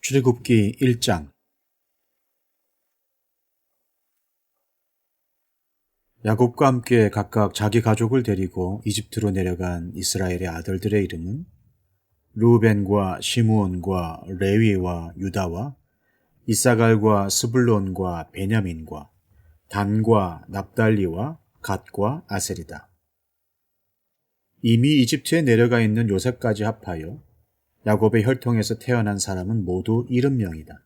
출애굽기 1장. 야곱과 함께 각각 자기 가족을 데리고 이집트로 내려간 이스라엘의 아들들의 이름은 르우벤과 시므온과 레위와 유다와 이사갈과 스불론과 베냐민과 단과 납달리와 갓과 아셀이다. 이미 이집트에 내려가 있는 요셉까지 합하여 야곱의 혈통에서 태어난 사람은 모두 70명이다.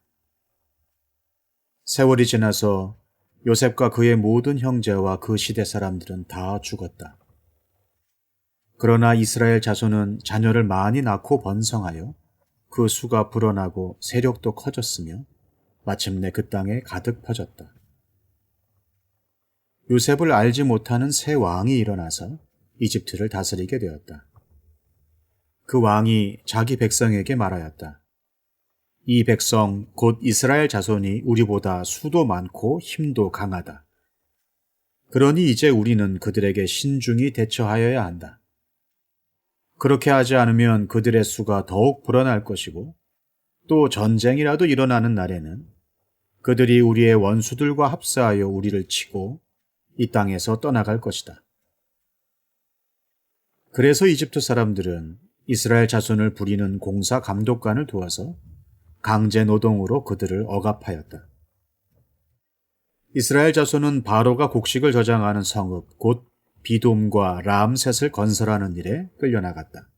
세월이 지나서 요셉과 그의 모든 형제와 그 시대 사람들은 다 죽었다. 그러나 이스라엘 자손은 자녀를 많이 낳고 번성하여 그 수가 불어나고 세력도 커졌으며 마침내 그 땅에 가득 퍼졌다. 요셉을 알지 못하는 새 왕이 일어나서 이집트를 다스리게 되었다. 그 왕이 자기 백성에게 말하였다. 이 백성 곧 이스라엘 자손이 우리보다 수도 많고 힘도 강하다. 그러니 이제 우리는 그들에게 신중히 대처하여야 한다. 그렇게 하지 않으면 그들의 수가 더욱 불어날 것이고 또 전쟁이라도 일어나는 날에는 그들이 우리의 원수들과 합사하여 우리를 치고 이 땅에서 떠나갈 것이다. 그래서 이집트 사람들은 이스라엘 자손을 부리는 공사 감독관을 두어서 강제 노동으로 그들을 억압하였다. 이스라엘 자손은 바로가 곡식을 저장하는 성읍 곧 비돔과 람셋을 건설하는 일에 끌려나갔다.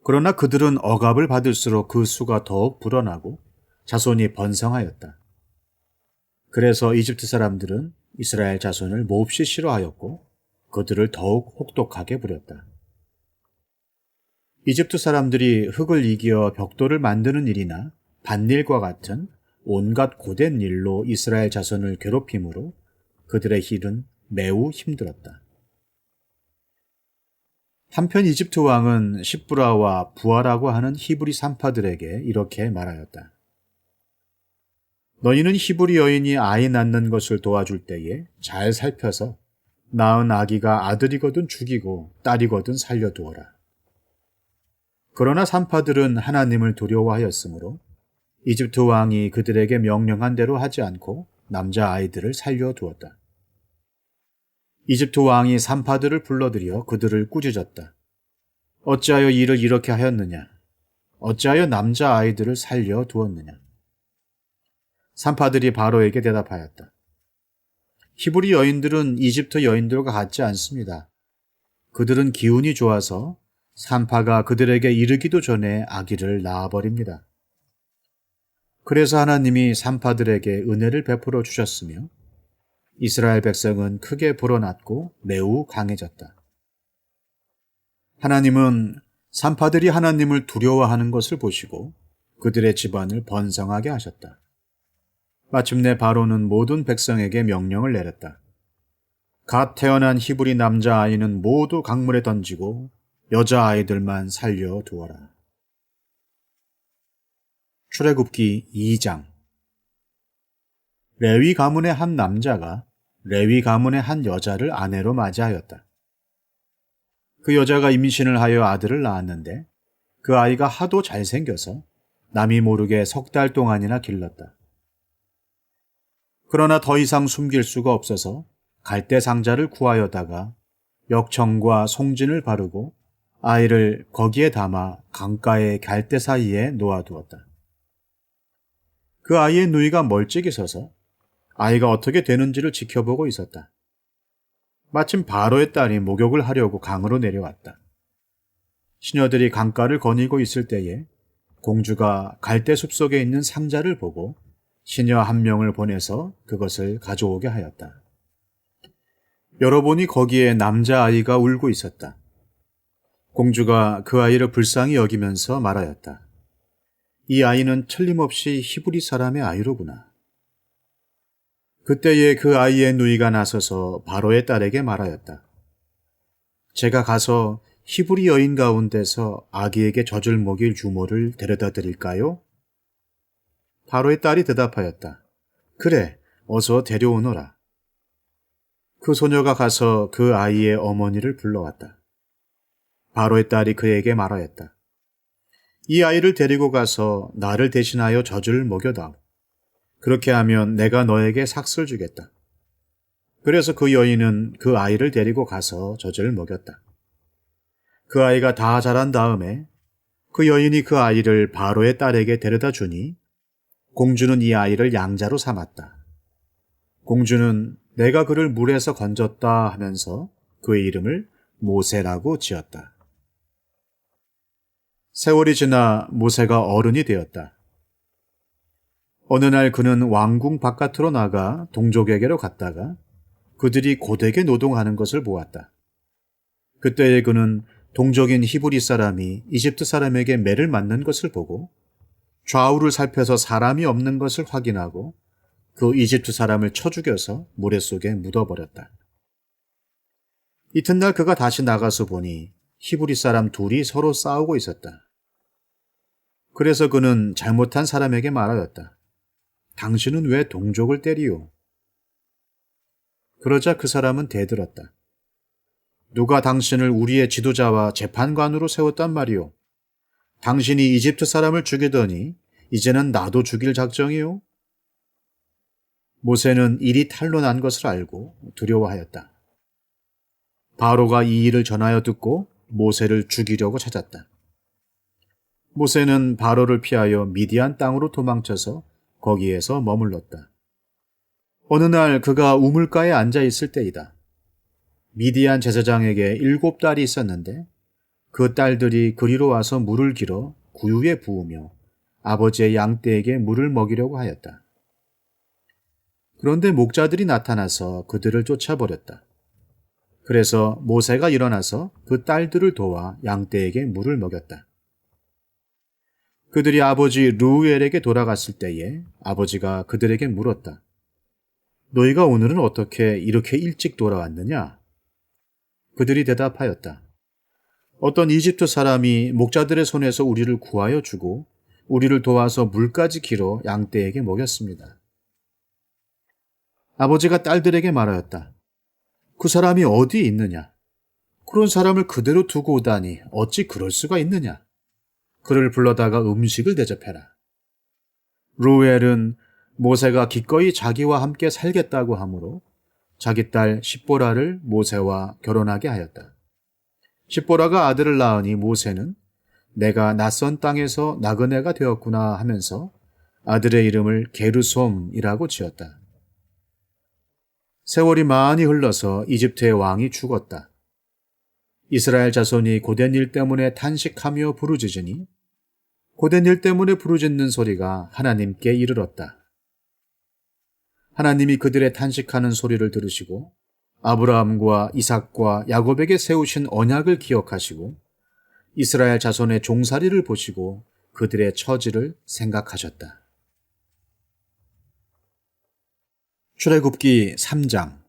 그러나 그들은 억압을 받을수록 그 수가 더욱 불어나고 자손이 번성하였다. 그래서 이집트 사람들은 이스라엘 자손을 몹시 싫어하였고 그들을 더욱 혹독하게 부렸다. 이집트 사람들이 흙을 이겨 벽돌을 만드는 일이나 밭일과 같은 온갖 고된 일로 이스라엘 자손을 괴롭힘으로 그들의 일은 매우 힘들었다. 한편 이집트 왕은 시브라와 부아라고 하는 히브리 산파들에게 이렇게 말하였다. 너희는 히브리 여인이 아이 낳는 것을 도와줄 때에 잘 살펴서 낳은 아기가 아들이거든 죽이고 딸이거든 살려두어라. 그러나 산파들은 하나님을 두려워하였으므로 이집트 왕이 그들에게 명령한 대로 하지 않고 남자 아이들을 살려두었다. 이집트 왕이 산파들을 불러들여 그들을 꾸짖었다. 어찌하여 일을 이렇게 하였느냐? 어찌하여 남자 아이들을 살려두었느냐? 산파들이 바로에게 대답하였다. 히브리 여인들은 이집트 여인들과 같지 않습니다. 그들은 기운이 좋아서 산파가 그들에게 이르기도 전에 아기를 낳아버립니다. 그래서 하나님이 산파들에게 은혜를 베풀어 주셨으며 이스라엘 백성은 크게 불어났고 매우 강해졌다. 하나님은 산파들이 하나님을 두려워하는 것을 보시고 그들의 집안을 번성하게 하셨다. 마침내 바로는 모든 백성에게 명령을 내렸다. 갓 태어난 히브리 남자아이는 모두 강물에 던지고 여자아이들만 살려두어라. 출애굽기 2장. 레위 가문의 한 남자가 레위 가문의 한 여자를 아내로 맞이하였다. 그 여자가 임신을 하여 아들을 낳았는데 그 아이가 하도 잘생겨서 남이 모르게 3달 동안이나 길렀다. 그러나 더 이상 숨길 수가 없어서 갈대 상자를 구하여다가 역청과 송진을 바르고 아이를 거기에 담아 강가의 갈대 사이에 놓아두었다. 그 아이의 누이가 멀찍이 서서 아이가 어떻게 되는지를 지켜보고 있었다. 마침 바로의 딸이 목욕을 하려고 강으로 내려왔다. 시녀들이 강가를 거니고 있을 때에 공주가 갈대 숲속에 있는 상자를 보고 시녀 한 명을 보내서 그것을 가져오게 하였다. 열어보니 거기에 남자아이가 울고 있었다. 공주가 그 아이를 불쌍히 여기면서 말하였다. 이 아이는 틀림없이 히브리 사람의 아이로구나. 그때에 그 아이의 누이가 나서서 바로의 딸에게 말하였다. 제가 가서 히브리 여인 가운데서 아기에게 젖을 먹일 주모를 데려다 드릴까요? 바로의 딸이 대답하였다. 그래, 어서 데려오너라. 그 소녀가 가서 그 아이의 어머니를 불러왔다. 바로의 딸이 그에게 말하였다. 이 아이를 데리고 가서 나를 대신하여 젖을 먹여다오. 그렇게 하면 내가 너에게 삭슬 주겠다. 그래서 그 여인은 그 아이를 데리고 가서 젖을 먹였다. 그 아이가 다 자란 다음에 그 여인이 그 아이를 바로의 딸에게 데려다 주니 공주는 이 아이를 양자로 삼았다. 공주는 내가 그를 물에서 건졌다 하면서 그의 이름을 모세라고 지었다. 세월이 지나 모세가 어른이 되었다. 어느 날 그는 왕궁 바깥으로 나가 동족에게로 갔다가 그들이 고되게 노동하는 것을 보았다. 그때에 그는 동족인 히브리 사람이 이집트 사람에게 매를 맞는 것을 보고 좌우를 살펴서 사람이 없는 것을 확인하고 그 이집트 사람을 쳐 죽여서 모래 속에 묻어버렸다. 이튿날 그가 다시 나가서 보니 히브리 사람 둘이 서로 싸우고 있었다. 그래서 그는 잘못한 사람에게 말하였다. 당신은 왜 동족을 때리오? 그러자 그 사람은 대들었다. 누가 당신을 우리의 지도자와 재판관으로 세웠단 말이오? 당신이 이집트 사람을 죽이더니 이제는 나도 죽일 작정이오? 모세는 일이 탄로 난 것을 알고 두려워하였다. 바로가 이 일을 전하여 듣고 모세를 죽이려고 찾았다. 모세는 바로를 피하여 미디안 땅으로 도망쳐서 거기에서 머물렀다. 어느 날 그가 우물가에 앉아 있을 때이다. 미디안 제사장에게 7딸이 있었는데 그 딸들이 그리로 와서 물을 길어 구유에 부으며 아버지의 양떼에게 물을 먹이려고 하였다. 그런데 목자들이 나타나서 그들을 쫓아버렸다. 그래서 모세가 일어나서 그 딸들을 도와 양떼에게 물을 먹였다. 그들이 아버지 르우엘에게 돌아갔을 때에 아버지가 그들에게 물었다. 너희가 오늘은 어떻게 이렇게 일찍 돌아왔느냐? 그들이 대답하였다. 어떤 이집트 사람이 목자들의 손에서 우리를 구하여 주고 우리를 도와서 물까지 길어 양떼에게 먹였습니다. 아버지가 딸들에게 말하였다. 그 사람이 어디 있느냐? 그런 사람을 그대로 두고 오다니 어찌 그럴 수가 있느냐? 그를 불러다가 음식을 대접해라. 르우엘은 모세가 기꺼이 자기와 함께 살겠다고 하므로 자기 딸 십보라를 모세와 결혼하게 하였다. 십보라가 아들을 낳으니 모세는 내가 낯선 땅에서 나그네가 되었구나 하면서 아들의 이름을 게르솜이라고 지었다. 세월이 많이 흘러서 이집트의 왕이 죽었다. 이스라엘 자손이 고된 일 때문에 탄식하며 부르짖으니 고된 일 때문에 부르짖는 소리가 하나님께 이르렀다. 하나님이 그들의 탄식하는 소리를 들으시고 아브라함과 이삭과 야곱에게 세우신 언약을 기억하시고 이스라엘 자손의 종살이를 보시고 그들의 처지를 생각하셨다. 출애굽기 3장.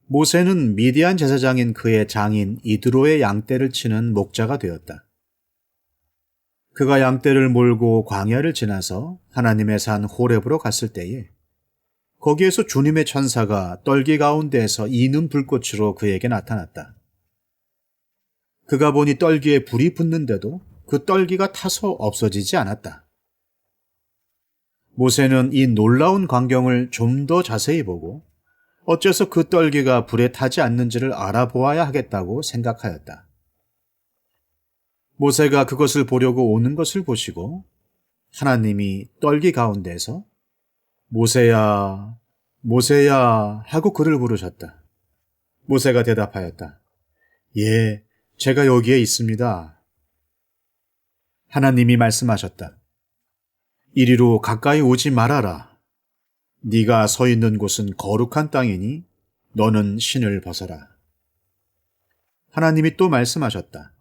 모세는 미디안 제사장인 그의 장인 이드로의 양떼를 치는 목자가 되었다. 그가 양떼를 몰고 광야를 지나서 하나님의 산 호렙으로 갔을 때에 거기에서 주님의 천사가 떨기 가운데에서 이는 불꽃으로 그에게 나타났다. 그가 보니 떨기에 불이 붙는데도 그 떨기가 타서 없어지지 않았다. 모세는 이 놀라운 광경을 좀 더 자세히 보고 어째서 그 떨기가 불에 타지 않는지를 알아보아야 하겠다고 생각하였다. 모세가 그것을 보려고 오는 것을 보시고 하나님이 떨기 가운데서 모세야, 모세야 하고 그를 부르셨다. 모세가 대답하였다. 예, 제가 여기에 있습니다. 하나님이 말씀하셨다. 이리로 가까이 오지 말아라. 네가 서 있는 곳은 거룩한 땅이니 너는 신을 벗어라. 하나님이 또 말씀하셨다.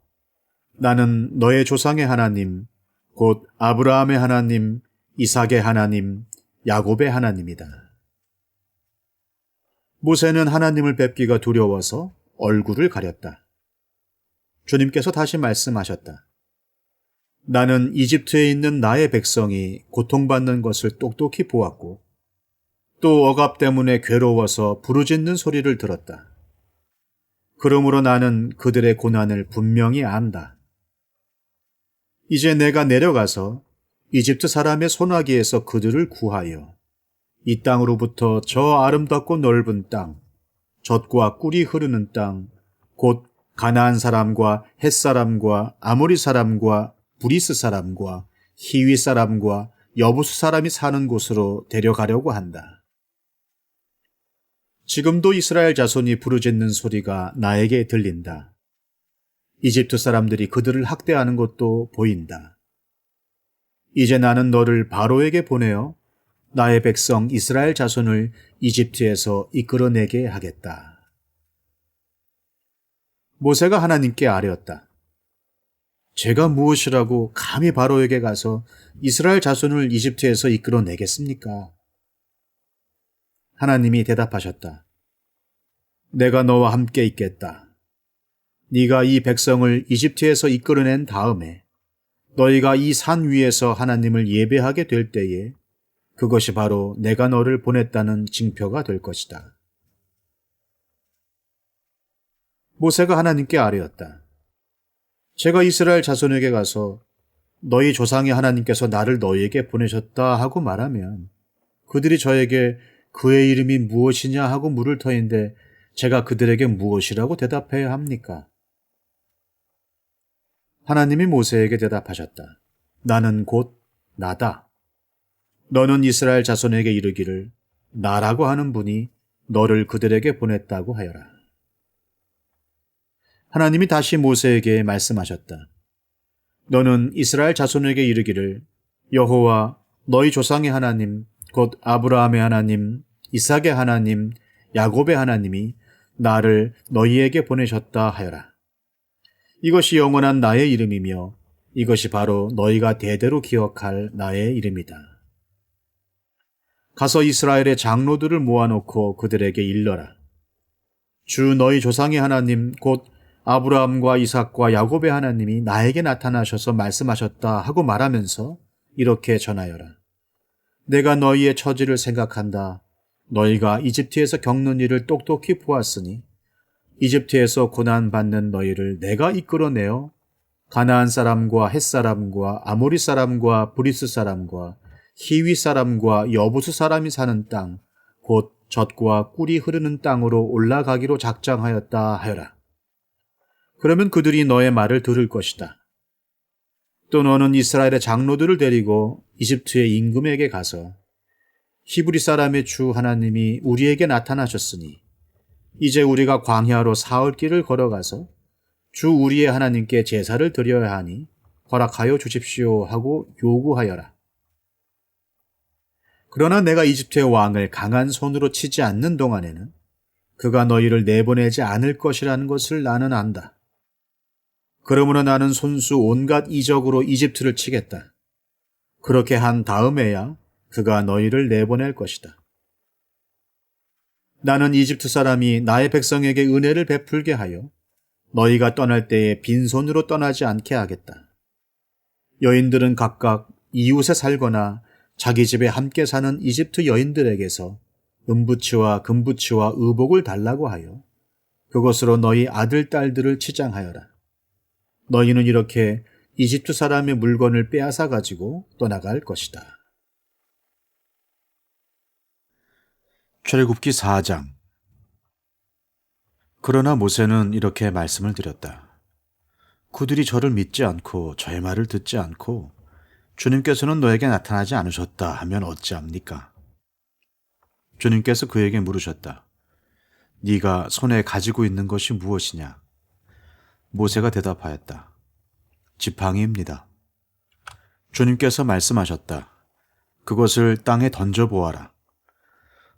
나는 너의 조상의 하나님, 곧 아브라함의 하나님, 이삭의 하나님, 야곱의 하나님이다. 모세는 하나님을 뵙기가 두려워서 얼굴을 가렸다. 주님께서 다시 말씀하셨다. 나는 이집트에 있는 나의 백성이 고통받는 것을 똑똑히 보았고 또 억압 때문에 괴로워서 부르짖는 소리를 들었다. 그러므로 나는 그들의 고난을 분명히 안다. 이제 내가 내려가서 이집트 사람의 손아귀에서 그들을 구하여 이 땅으로부터 저 아름답고 넓은 땅, 젖과 꿀이 흐르는 땅, 곧 가나안 사람과 헷 사람과 아모리 사람과 브리스 사람과 히위 사람과 여부수 사람이 사는 곳으로 데려가려고 한다. 지금도 이스라엘 자손이 부르짖는 소리가 나에게 들린다. 이집트 사람들이 그들을 학대하는 것도 보인다. 이제 나는 너를 바로에게 보내어 나의 백성 이스라엘 자손을 이집트에서 이끌어내게 하겠다. 모세가 하나님께 아뢰었다. 제가 무엇이라고 감히 바로에게 가서 이스라엘 자손을 이집트에서 이끌어내겠습니까? 하나님이 대답하셨다. 내가 너와 함께 있겠다. 네가 이 백성을 이집트에서 이끌어낸 다음에 너희가 이 산 위에서 하나님을 예배하게 될 때에 그것이 바로 내가 너를 보냈다는 징표가 될 것이다. 모세가 하나님께 아뢰었다. 제가 이스라엘 자손에게 가서 너희 조상의 하나님께서 나를 너희에게 보내셨다 하고 말하면 그들이 저에게 그의 이름이 무엇이냐 하고 물을 터인데 제가 그들에게 무엇이라고 대답해야 합니까? 하나님이 모세에게 대답하셨다. 나는 곧 나다. 너는 이스라엘 자손에게 이르기를 나라고 하는 분이 너를 그들에게 보냈다고 하여라. 하나님이 다시 모세에게 말씀하셨다. 너는 이스라엘 자손에게 이르기를 여호와 너희 조상의 하나님 곧 아브라함의 하나님, 이삭의 하나님, 야곱의 하나님이 나를 너희에게 보내셨다 하여라. 이것이 영원한 나의 이름이며 이것이 바로 너희가 대대로 기억할 나의 이름이다. 가서 이스라엘의 장로들을 모아놓고 그들에게 일러라. 주 너희 조상의 하나님 곧 아브라함과 이삭과 야곱의 하나님이 나에게 나타나셔서 말씀하셨다 하고 말하면서 이렇게 전하여라. 내가 너희의 처지를 생각한다. 너희가 이집트에서 겪는 일을 똑똑히 보았으니 이집트에서 고난받는 너희를 내가 이끌어내어 가나안 사람과 헷 사람과 아모리 사람과 브리스 사람과 히위 사람과 여부수 사람이 사는 땅, 곧 젖과 꿀이 흐르는 땅으로 올라가기로 작정하였다 하여라. 그러면 그들이 너의 말을 들을 것이다. 또 너는 이스라엘의 장로들을 데리고 이집트의 임금에게 가서 히브리 사람의 주 하나님이 우리에게 나타나셨으니 이제 우리가 광야로 사흘 길을 걸어가서 주 우리의 하나님께 제사를 드려야 하니 허락하여 주십시오 하고 요구하여라. 그러나 내가 이집트의 왕을 강한 손으로 치지 않는 동안에는 그가 너희를 내보내지 않을 것이라는 것을 나는 안다. 그러므로 나는 손수 온갖 이적으로 이집트를 치겠다. 그렇게 한 다음에야 그가 너희를 내보낼 것이다. 나는 이집트 사람이 나의 백성에게 은혜를 베풀게 하여 너희가 떠날 때에 빈손으로 떠나지 않게 하겠다. 여인들은 각각 이웃에 살거나 자기 집에 함께 사는 이집트 여인들에게서 은부치와 금부치와 의복을 달라고 하여 그것으로 너희 아들, 딸들을 치장하여라. 너희는 이렇게 이집트 사람의 물건을 빼앗아 가지고 떠나갈 것이다. 출애굽기 4장. 그러나 모세는 이렇게 말씀을 드렸다. 그들이 저를 믿지 않고 저의 말을 듣지 않고 주님께서는 너에게 나타나지 않으셨다 하면 어찌합니까? 주님께서 그에게 물으셨다. 네가 손에 가지고 있는 것이 무엇이냐? 모세가 대답하였다. 지팡이입니다. 주님께서 말씀하셨다. 그것을 땅에 던져보아라.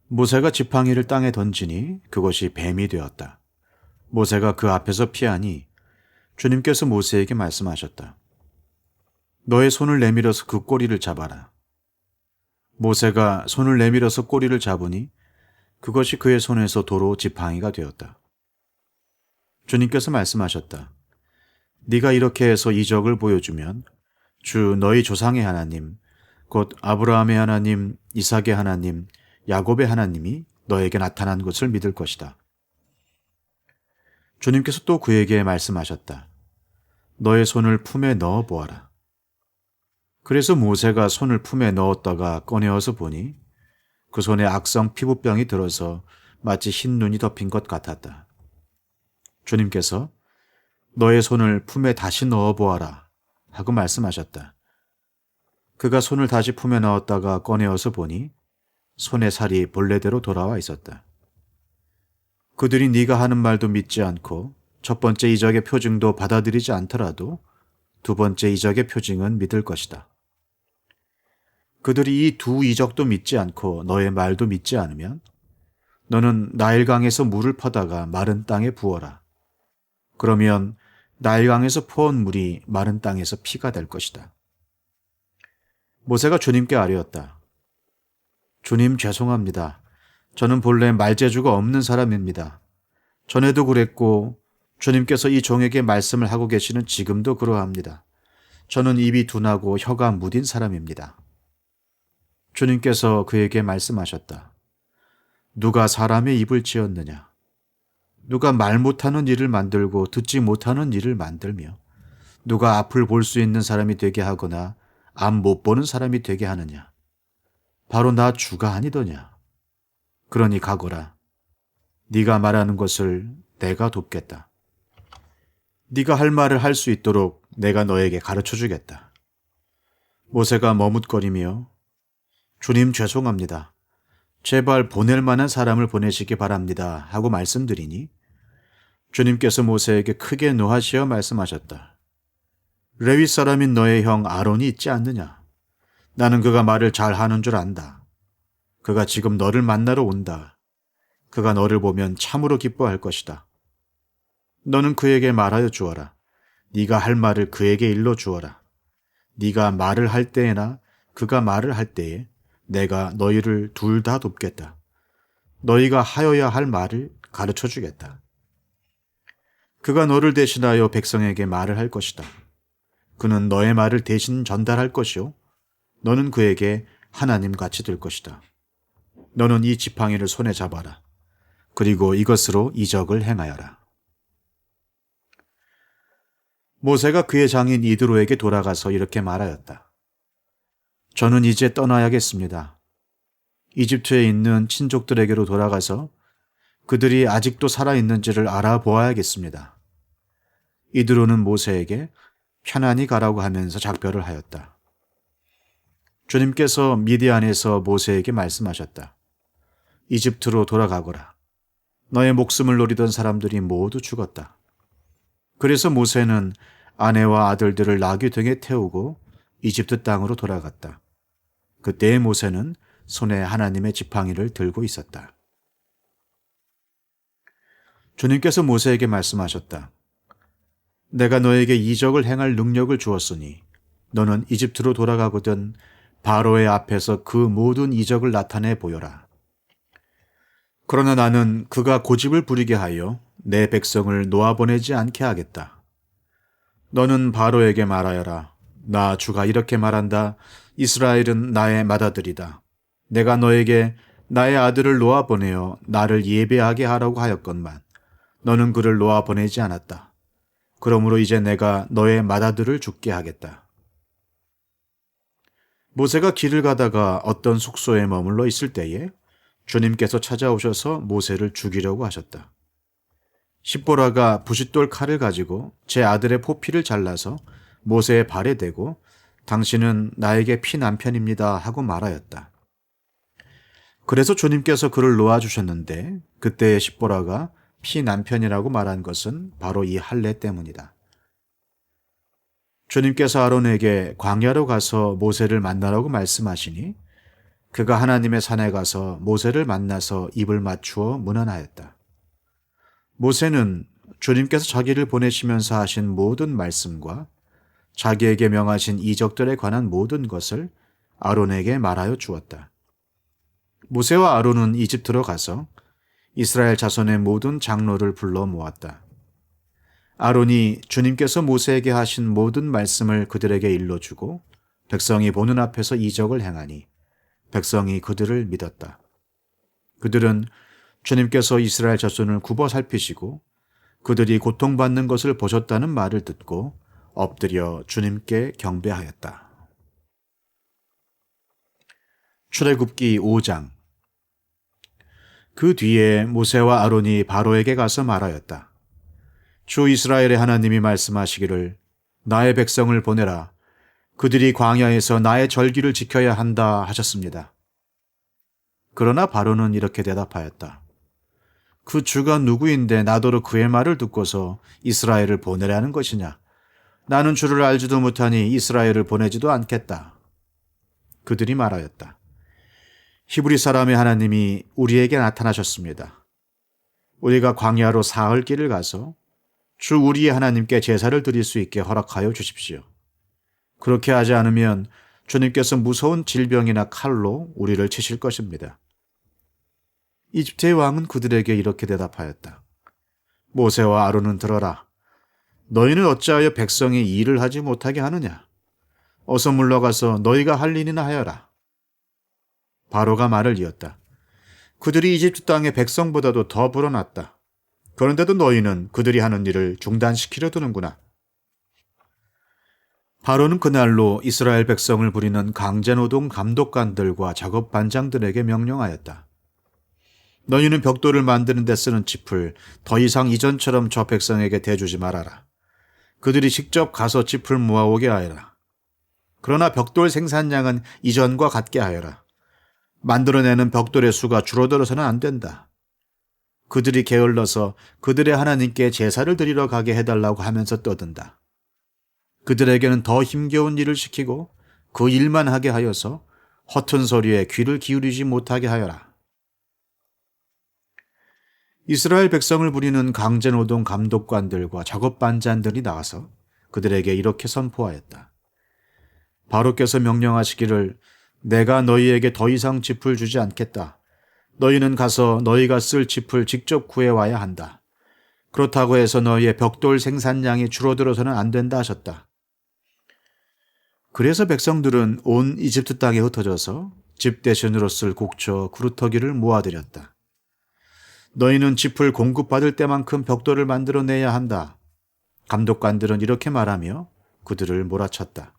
모세가 지팡이를 땅에 던지니 그것이 뱀이 되었다. 모세가 그 앞에서 피하니 주님께서 모세에게 말씀하셨다. 너의 손을 내밀어서 그 꼬리를 잡아라. 모세가 손을 내밀어서 꼬리를 잡으니 그것이 그의 손에서 도로 지팡이가 되었다. 주님께서 말씀하셨다. 네가 이렇게 해서 이적을 보여주면 주 너희 조상의 하나님, 곧 아브라함의 하나님, 이삭의 하나님, 야곱의 하나님이 너에게 나타난 것을 믿을 것이다. 주님께서 또 그에게 말씀하셨다. 너의 손을 품에 넣어 보아라. 그래서 모세가 손을 품에 넣었다가 꺼내어서 보니 그 손에 악성 피부병이 들어서 마치 흰 눈이 덮인 것 같았다. 주님께서 너의 손을 품에 다시 넣어보아라 하고 말씀하셨다. 그가 손을 다시 품에 넣었다가 꺼내어서 보니 손의 살이 본래대로 돌아와 있었다. 그들이 네가 하는 말도 믿지 않고 첫 번째 이적의 표징도 받아들이지 않더라도 두 번째 이적의 표징은 믿을 것이다. 그들이 이 두 이적도 믿지 않고 너의 말도 믿지 않으면 너는 나일강에서 물을 퍼다가 마른 땅에 부어라. 그러면 나일강에서 퍼온 물이 마른 땅에서 피가 될 것이다. 모세가 주님께 아뢰었다. 주님 죄송합니다. 저는 본래 말재주가 없는 사람입니다. 전에도 그랬고 주님께서 이 종에게 말씀을 하고 계시는 지금도 그러합니다. 저는 입이 둔하고 혀가 무딘 사람입니다. 주님께서 그에게 말씀하셨다. 누가 사람의 입을 지었느냐? 누가 말 못하는 일을 만들고 듣지 못하는 일을 만들며 누가 앞을 볼 수 있는 사람이 되게 하거나 앞 못 보는 사람이 되게 하느냐? 바로 나 주가 아니더냐? 그러니 가거라. 네가 말하는 것을 내가 돕겠다. 네가 할 말을 할 수 있도록 내가 너에게 가르쳐 주겠다. 모세가 머뭇거리며 주님 죄송합니다. 제발 보낼 만한 사람을 보내시기 바랍니다 하고 말씀드리니 주님께서 모세에게 크게 노하시어 말씀하셨다. 레위 사람인 너의 형 아론이 있지 않느냐? 나는 그가 말을 잘 하는 줄 안다. 그가 지금 너를 만나러 온다. 그가 너를 보면 참으로 기뻐할 것이다. 너는 그에게 말하여 주어라. 네가 할 말을 그에게 일러 주어라. 네가 말을 할 때에나 그가 말을 할 때에 내가 너희를 둘 다 돕겠다. 너희가 하여야 할 말을 가르쳐 주겠다. 그가 너를 대신하여 백성에게 말을 할 것이다. 그는 너의 말을 대신 전달할 것이요. 너는 그에게 하나님같이 될 것이다. 너는 이 지팡이를 손에 잡아라. 그리고 이것으로 이적을 행하여라. 모세가 그의 장인 이드로에게 돌아가서 이렇게 말하였다. 저는 이제 떠나야겠습니다. 이집트에 있는 친족들에게로 돌아가서 그들이 아직도 살아있는지를 알아보아야겠습니다. 이드로는 모세에게 편안히 가라고 하면서 작별을 하였다. 주님께서 미디안에서 모세에게 말씀하셨다. 이집트로 돌아가거라. 너의 목숨을 노리던 사람들이 모두 죽었다. 그래서 모세는 아내와 아들들을 나귀 등에 태우고 이집트 땅으로 돌아갔다. 그때의 모세는 손에 하나님의 지팡이를 들고 있었다. 주님께서 모세에게 말씀하셨다. 내가 너에게 이적을 행할 능력을 주었으니 너는 이집트로 돌아가거든 바로의 앞에서 그 모든 이적을 나타내 보여라. 그러나 나는 그가 고집을 부리게 하여 내 백성을 놓아보내지 않게 하겠다. 너는 바로에게 말하여라. 나 주가 이렇게 말한다. 이스라엘은 나의 맏아들이다. 내가 너에게 나의 아들을 놓아보내어 나를 예배하게 하라고 하였건만 너는 그를 놓아보내지 않았다. 그러므로 이제 내가 너의 맏아들을 죽게 하겠다. 모세가 길을 가다가 어떤 숙소에 머물러 있을 때에 주님께서 찾아오셔서 모세를 죽이려고 하셨다. 십보라가 부싯돌 칼을 가지고 제 아들의 포피를 잘라서 모세의 발에 대고 당신은 나에게 피 남편입니다 하고 말하였다. 그래서 주님께서 그를 놓아주셨는데 그때의 십보라가 피 남편이라고 말한 것은 바로 이 할례 때문이다. 주님께서 아론에게 광야로 가서 모세를 만나라고 말씀하시니 그가 하나님의 산에 가서 모세를 만나서 입을 맞추어 문안하였다. 모세는 주님께서 자기를 보내시면서 하신 모든 말씀과 자기에게 명하신 이적들에 관한 모든 것을 아론에게 말하여 주었다. 모세와 아론은 이집트로 가서 이스라엘 자손의 모든 장로를 불러 모았다. 아론이 주님께서 모세에게 하신 모든 말씀을 그들에게 일러주고 백성이 보는 앞에서 이적을 행하니 백성이 그들을 믿었다. 그들은 주님께서 이스라엘 자손을 굽어 살피시고 그들이 고통받는 것을 보셨다는 말을 듣고 엎드려 주님께 경배하였다. 출애굽기 5장. 그 뒤에 모세와 아론이 바로에게 가서 말하였다. 주 이스라엘의 하나님이 말씀하시기를 나의 백성을 보내라. 그들이 광야에서 나의 절기를 지켜야 한다 하셨습니다. 그러나 바로는 이렇게 대답하였다. 그 주가 누구인데 나더러 그의 말을 듣고서 이스라엘을 보내라는 것이냐? 나는 주를 알지도 못하니 이스라엘을 보내지도 않겠다. 그들이 말하였다. 히브리 사람의 하나님이 우리에게 나타나셨습니다. 우리가 광야로 사흘 길을 가서 주 우리의 하나님께 제사를 드릴 수 있게 허락하여 주십시오. 그렇게 하지 않으면 주님께서 무서운 질병이나 칼로 우리를 치실 것입니다. 이집트의 왕은 그들에게 이렇게 대답하였다. 모세와 아론은 들어라. 너희는 어찌하여 백성이 일을 하지 못하게 하느냐? 어서 물러가서 너희가 할 일이나 하여라. 바로가 말을 이었다. 그들이 이집트 땅의 백성보다도 더 불어났다. 그런데도 너희는 그들이 하는 일을 중단시키려 드는구나. 바로는 그날로 이스라엘 백성을 부리는 강제노동 감독관들과 작업반장들에게 명령하였다. 너희는 벽돌을 만드는 데 쓰는 짚을 더 이상 이전처럼 저 백성에게 대주지 말아라. 그들이 직접 가서 짚을 모아오게 하여라. 그러나 벽돌 생산량은 이전과 같게 하여라. 만들어내는 벽돌의 수가 줄어들어서는 안 된다. 그들이 게을러서 그들의 하나님께 제사를 드리러 가게 해달라고 하면서 떠든다. 그들에게는 더 힘겨운 일을 시키고 그 일만 하게 하여서 허튼 소리에 귀를 기울이지 못하게 하여라. 이스라엘 백성을 부리는 강제노동 감독관들과 작업반장들이 나와서 그들에게 이렇게 선포하였다. 바로께서 명령하시기를 내가 너희에게 더 이상 짚을 주지 않겠다. 너희는 가서 너희가 쓸 짚을 직접 구해와야 한다. 그렇다고 해서 너희의 벽돌 생산량이 줄어들어서는 안 된다 하셨다. 그래서 백성들은 온 이집트 땅에 흩어져서 집 대신으로 쓸 곡처 구루터기를 모아들였다. 너희는 짚을 공급받을 때만큼 벽돌을 만들어내야 한다. 감독관들은 이렇게 말하며 그들을 몰아쳤다.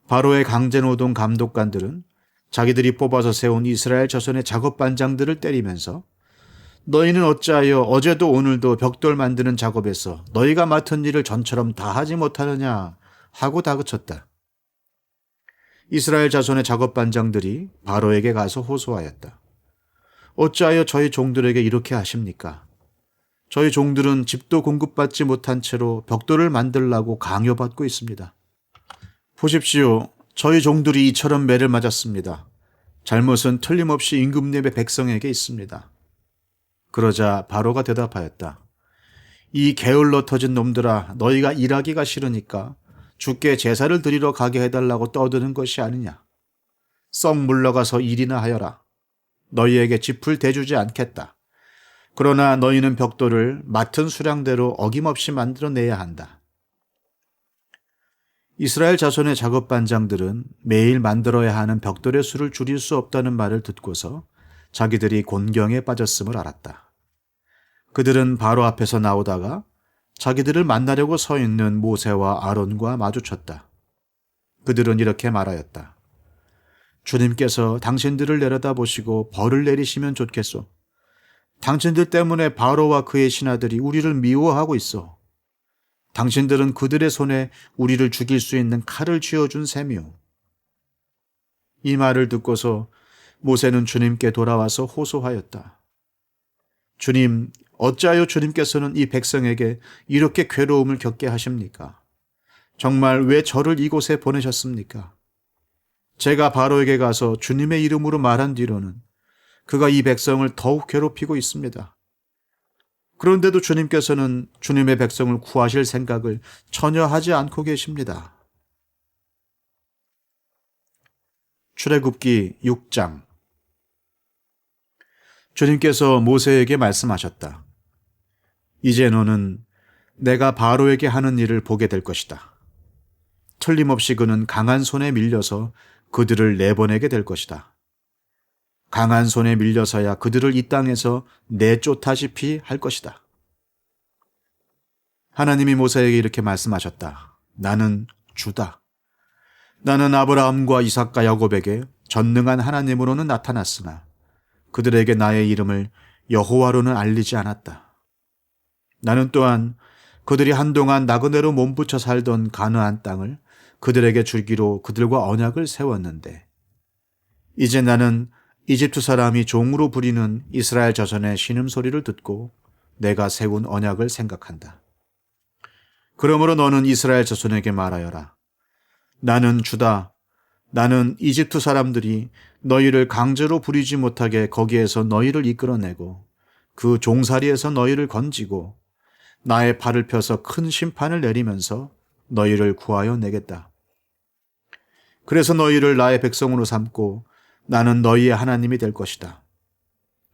바로의 강제노동 감독관들은 자기들이 뽑아서 세운 이스라엘 자손의 작업반장들을 때리면서 너희는 어찌하여 어제도 오늘도 벽돌 만드는 작업에서 너희가 맡은 일을 전처럼 다 하지 못하느냐 하고 다그쳤다. 이스라엘 자손의 작업반장들이 바로에게 가서 호소하였다. 어찌하여 저희 종들에게 이렇게 하십니까? 저희 종들은 집도 공급받지 못한 채로 벽돌을 만들라고 강요받고 있습니다. 보십시오. 저희 종들이 이처럼 매를 맞았습니다. 잘못은 틀림없이 임금님의 백성에게 있습니다. 그러자 바로가 대답하였다. 이 게을러 터진 놈들아, 너희가 일하기가 싫으니까 주께 제사를 드리러 가게 해달라고 떠드는 것이 아니냐. 썩 물러가서 일이나 하여라. 너희에게 짚을 대주지 않겠다. 그러나 너희는 벽돌을 맡은 수량대로 어김없이 만들어내야 한다. 이스라엘 자손의 작업반장들은 매일 만들어야 하는 벽돌의 수를 줄일 수 없다는 말을 듣고서 자기들이 곤경에 빠졌음을 알았다. 그들은 바로 앞에서 나오다가 자기들을 만나려고 서 있는 모세와 아론과 마주쳤다. 그들은 이렇게 말하였다. 주님께서 당신들을 내려다보시고 벌을 내리시면 좋겠소. 당신들 때문에 바로와 그의 신하들이 우리를 미워하고 있어. 당신들은 그들의 손에 우리를 죽일 수 있는 칼을 쥐어준 셈이오. 이 말을 듣고서 모세는 주님께 돌아와서 호소하였다. 주님, 어찌하여 주님께서는 이 백성에게 이렇게 괴로움을 겪게 하십니까? 정말 왜 저를 이곳에 보내셨습니까? 제가 바로에게 가서 주님의 이름으로 말한 뒤로는 그가 이 백성을 더욱 괴롭히고 있습니다. 그런데도 주님께서는 주님의 백성을 구하실 생각을 전혀 하지 않고 계십니다. 출애굽기 6장. 주님께서 모세에게 말씀하셨다. 이제 너는 내가 바로에게 하는 일을 보게 될 것이다. 틀림없이 그는 강한 손에 밀려서 그들을 내보내게 될 것이다. 강한 손에 밀려서야 그들을 이 땅에서 내쫓다시피 할 것이다. 하나님이 모세에게 이렇게 말씀하셨다. 나는 주다. 나는 아브라함과 이삭과 야곱에게 전능한 하나님으로는 나타났으나 그들에게 나의 이름을 여호와로는 알리지 않았다. 나는 또한 그들이 한동안 나그네로 몸부쳐 살던 가느안 땅을 그들에게 주기로 그들과 언약을 세웠는데 이제 나는 이집트 사람이 종으로 부리는 이스라엘 자손의 신음소리를 듣고 내가 세운 언약을 생각한다. 그러므로 너는 이스라엘 자손에게 말하여라. 나는 주다. 나는 이집트 사람들이 너희를 강제로 부리지 못하게 거기에서 너희를 이끌어내고 그 종살이에서 너희를 건지고 나의 팔을 펴서 큰 심판을 내리면서 너희를 구하여 내겠다. 그래서 너희를 나의 백성으로 삼고 나는 너희의 하나님이 될 것이다.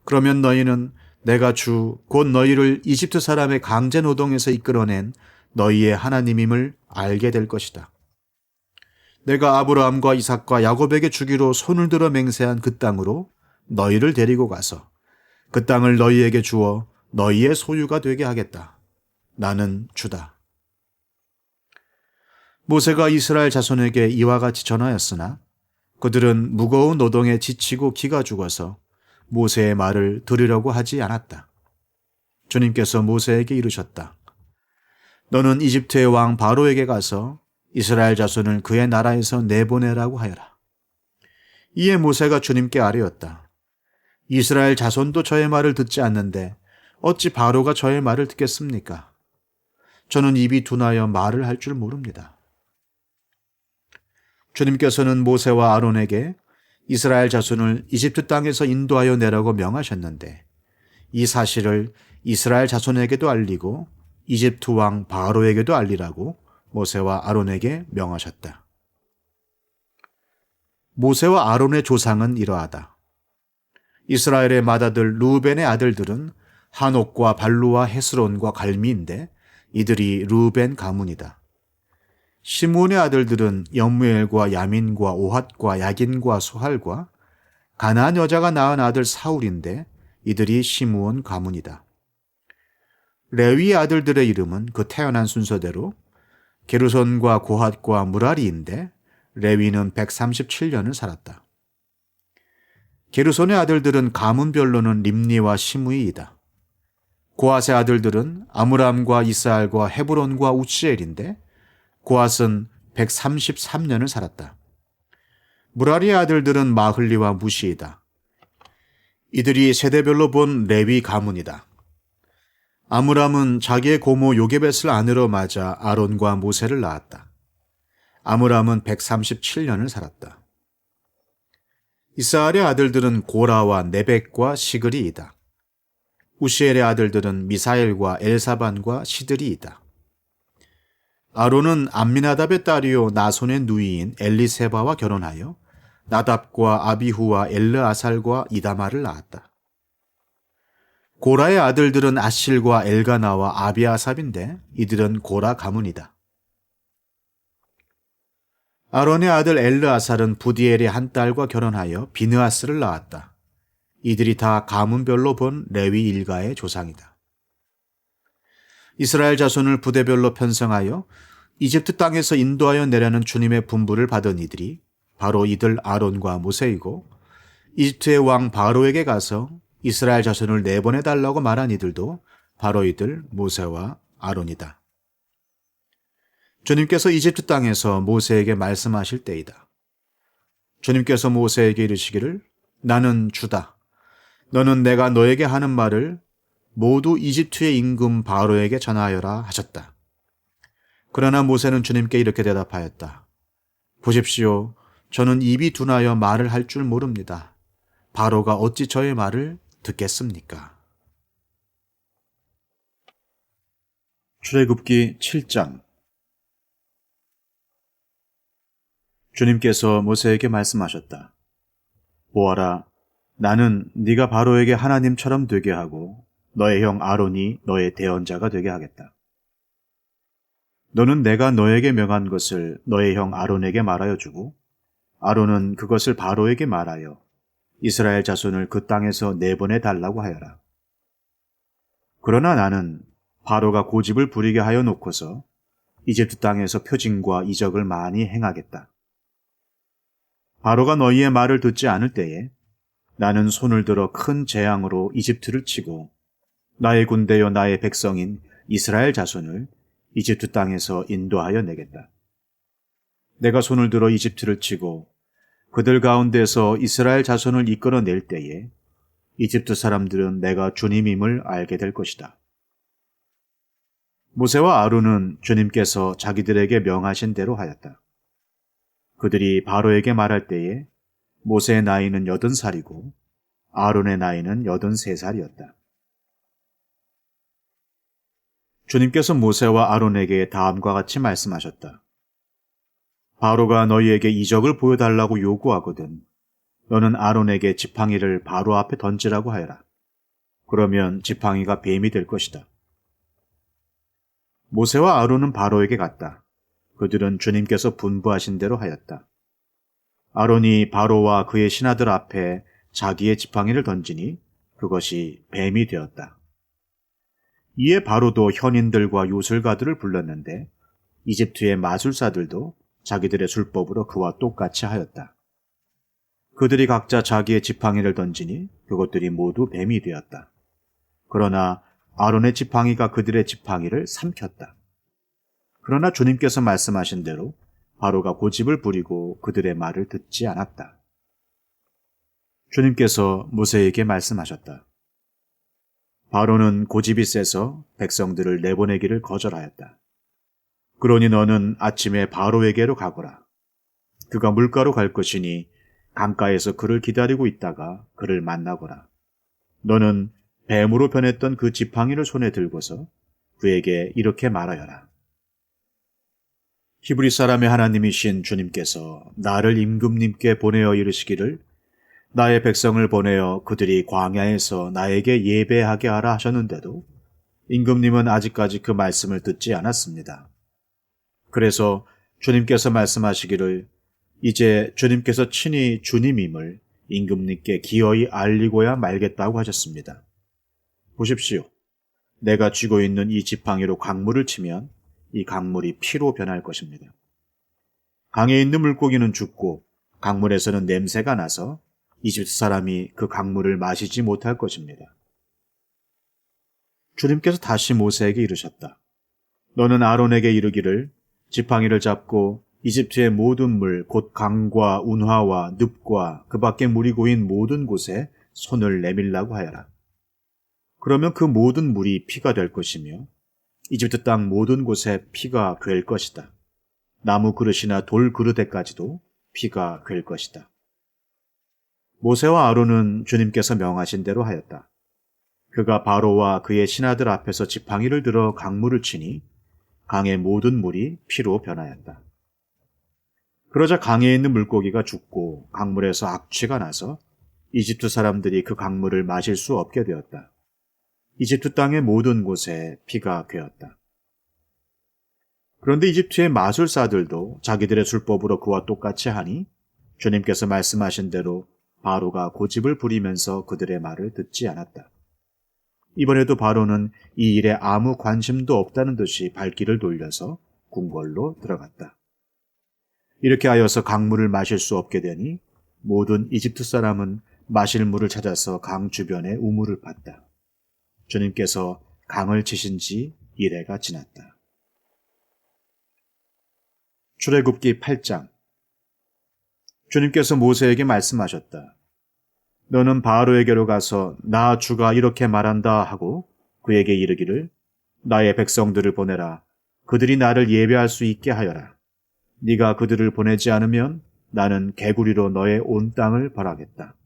그러면 너희는 내가 주 곧 너희를 이집트 사람의 강제 노동에서 이끌어낸 너희의 하나님임을 알게 될 것이다. 내가 아브라함과 이삭과 야곱에게 주기로 손을 들어 맹세한 그 땅으로 너희를 데리고 가서 그 땅을 너희에게 주어 너희의 소유가 되게 하겠다. 나는 주다. 모세가 이스라엘 자손에게 이와 같이 전하였으나 그들은 무거운 노동에 지치고 기가 죽어서 모세의 말을 들으려고 하지 않았다. 주님께서 모세에게 이르셨다. 너는 이집트의 왕 바로에게 가서 이스라엘 자손을 그의 나라에서 내보내라고 하여라. 이에 모세가 주님께 아뢰었다. 이스라엘 자손도 저의 말을 듣지 않는데 어찌 바로가 저의 말을 듣겠습니까? 저는 입이 둔하여 말을 할 줄 모릅니다. 주님께서는 모세와 아론에게 이스라엘 자손을 이집트 땅에서 인도하여 내라고 명하셨는데 이 사실을 이스라엘 자손에게도 알리고 이집트 왕 바로에게도 알리라고 모세와 아론에게 명하셨다. 모세와 아론의 조상은 이러하다. 이스라엘의 맏아들 루벤의 아들들은 한옥과 발루와 헤스론과 갈미인데 이들이 루벤 가문이다. 시므온의 아들들은 여무엘과 야민과 오핫과 야긴과 소할과 가나안 여자가 낳은 아들 사울인데 이들이 시므온 가문이다. 레위의 아들들의 이름은 그 태어난 순서대로 게르손과 고핫과 무라리인데 레위는 137년을 살았다. 게르손의 아들들은 가문별로는 림니와 시므이이다. 고핫의 아들들은 아므람과 이스알과 헤브론과 우치엘인데 고핫은 133년을 살았다. 무라리의 아들들은 마흘리와 무시이다. 이들이 세대별로 본 레위 가문이다. 아므람은 자기의 고모 요게벳을 아내로 맞아 아론과 모세를 낳았다. 아므람은 137년을 살았다. 이스알의 아들들은 고라와 네벡과 시그리이다. 우시엘의 아들들은 미사엘과 엘사반과 시드리이다. 아론은 암미나답의 딸이요 나손의 누이인 엘리세바와 결혼하여 나답과 아비후와 엘르아살과 이다마를 낳았다. 고라의 아들들은 아실과 엘가나와 아비아삽인데 이들은 고라 가문이다. 아론의 아들 엘르아살은 부디엘의 한 딸과 결혼하여 비느하스를 낳았다. 이들이 다 가문별로 본 레위 일가의 조상이다. 이스라엘 자손을 부대별로 편성하여 이집트 땅에서 인도하여 내려는 주님의 분부를 받은 이들이 바로 이들 아론과 모세이고 이집트의 왕 바로에게 가서 이스라엘 자손을 내보내달라고 말한 이들도 바로 이들 모세와 아론이다. 주님께서 이집트 땅에서 모세에게 말씀하실 때이다. 주님께서 모세에게 이르시기를 나는 주다. 너는 내가 너에게 하는 말을 모두 이집트의 임금 바로에게 전하여라 하셨다. 그러나 모세는 주님께 이렇게 대답하였다. 보십시오. 저는 입이 둔하여 말을 할 줄 모릅니다. 바로가 어찌 저의 말을 듣겠습니까? 출애굽기 7장. 주님께서 모세에게 말씀하셨다. 보아라, 나는 네가 바로에게 하나님처럼 되게 하고 너의 형 아론이 너의 대언자가 되게 하겠다. 너는 내가 너에게 명한 것을 너의 형 아론에게 말하여 주고 아론은 그것을 바로에게 말하여 이스라엘 자손을 그 땅에서 내보내 달라고 하여라. 그러나 나는 바로가 고집을 부리게 하여 놓고서 이집트 땅에서 표징과 이적을 많이 행하겠다. 바로가 너희의 말을 듣지 않을 때에 나는 손을 들어 큰 재앙으로 이집트를 치고 나의 군대여 나의 백성인 이스라엘 자손을 이집트 땅에서 인도하여 내겠다. 내가 손을 들어 이집트를 치고 그들 가운데서 이스라엘 자손을 이끌어낼 때에 이집트 사람들은 내가 주님임을 알게 될 것이다. 모세와 아론은 주님께서 자기들에게 명하신 대로 하였다. 그들이 바로에게 말할 때에 모세의 나이는 80살이고 아론의 나이는 83살이었다. 주님께서 모세와 아론에게 다음과 같이 말씀하셨다. 바로가 너희에게 이적을 보여달라고 요구하거든 너는 아론에게 지팡이를 바로 앞에 던지라고 하여라. 그러면 지팡이가 뱀이 될 것이다. 모세와 아론은 바로에게 갔다. 그들은 주님께서 분부하신 대로 하였다. 아론이 바로와 그의 신하들 앞에 자기의 지팡이를 던지니 그것이 뱀이 되었다. 이에 바로도 현인들과 요술가들을 불렀는데 이집트의 마술사들도 자기들의 술법으로 그와 똑같이 하였다. 그들이 각자 자기의 지팡이를 던지니 그것들이 모두 뱀이 되었다. 그러나 아론의 지팡이가 그들의 지팡이를 삼켰다. 그러나 주님께서 말씀하신 대로 바로가 고집을 부리고 그들의 말을 듣지 않았다. 주님께서 모세에게 말씀하셨다. 바로는 고집이 세서 백성들을 내보내기를 거절하였다. 그러니 너는 아침에 바로에게로 가거라. 그가 물가로 갈 것이니 강가에서 그를 기다리고 있다가 그를 만나거라. 너는 뱀으로 변했던 그 지팡이를 손에 들고서 그에게 이렇게 말하여라. 히브리 사람의 하나님이신 주님께서 나를 임금님께 보내어 이르시기를 나의 백성을 보내어 그들이 광야에서 나에게 예배하게 하라 하셨는데도 임금님은 아직까지 그 말씀을 듣지 않았습니다. 그래서 주님께서 말씀하시기를 이제 주님께서 친히 주님임을 임금님께 기어이 알리고야 말겠다고 하셨습니다. 보십시오. 내가 쥐고 있는 이 지팡이로 강물을 치면 이 강물이 피로 변할 것입니다. 강에 있는 물고기는 죽고 강물에서는 냄새가 나서 이집트 사람이 그 강물을 마시지 못할 것입니다. 주님께서 다시 모세에게 이르셨다. 너는 아론에게 이르기를 지팡이를 잡고 이집트의 모든 물, 곧 강과 운하와 늪과 그 밖에 물이 고인 모든 곳에 손을 내밀라고 하여라. 그러면 그 모든 물이 피가 될 것이며 이집트 땅 모든 곳에 피가 될 것이다. 나무 그릇이나 돌 그릇에까지도 피가 될 것이다. 모세와 아론은 주님께서 명하신 대로 하였다. 그가 바로와 그의 신하들 앞에서 지팡이를 들어 강물을 치니 강의 모든 물이 피로 변하였다. 그러자 강에 있는 물고기가 죽고 강물에서 악취가 나서 이집트 사람들이 그 강물을 마실 수 없게 되었다. 이집트 땅의 모든 곳에 피가 괴었다. 그런데 이집트의 마술사들도 자기들의 술법으로 그와 똑같이 하니 주님께서 말씀하신 대로 바로가 고집을 부리면서 그들의 말을 듣지 않았다. 이번에도 바로는 이 일에 아무 관심도 없다는 듯이 발길을 돌려서 궁궐로 들어갔다. 이렇게 하여서 강물을 마실 수 없게 되니 모든 이집트 사람은 마실 물을 찾아서 강 주변에 우물을 팠다. 주님께서 강을 치신 지 이래가 지났다. 출애굽기 8장. 주님께서 모세에게 말씀하셨다. 너는 바로에게로 가서 나 주가 이렇게 말한다 하고 그에게 이르기를 나의 백성들을 보내라. 그들이 나를 예배할 수 있게 하여라. 네가 그들을 보내지 않으면 나는 개구리로 너의 온 땅을 벌하겠다.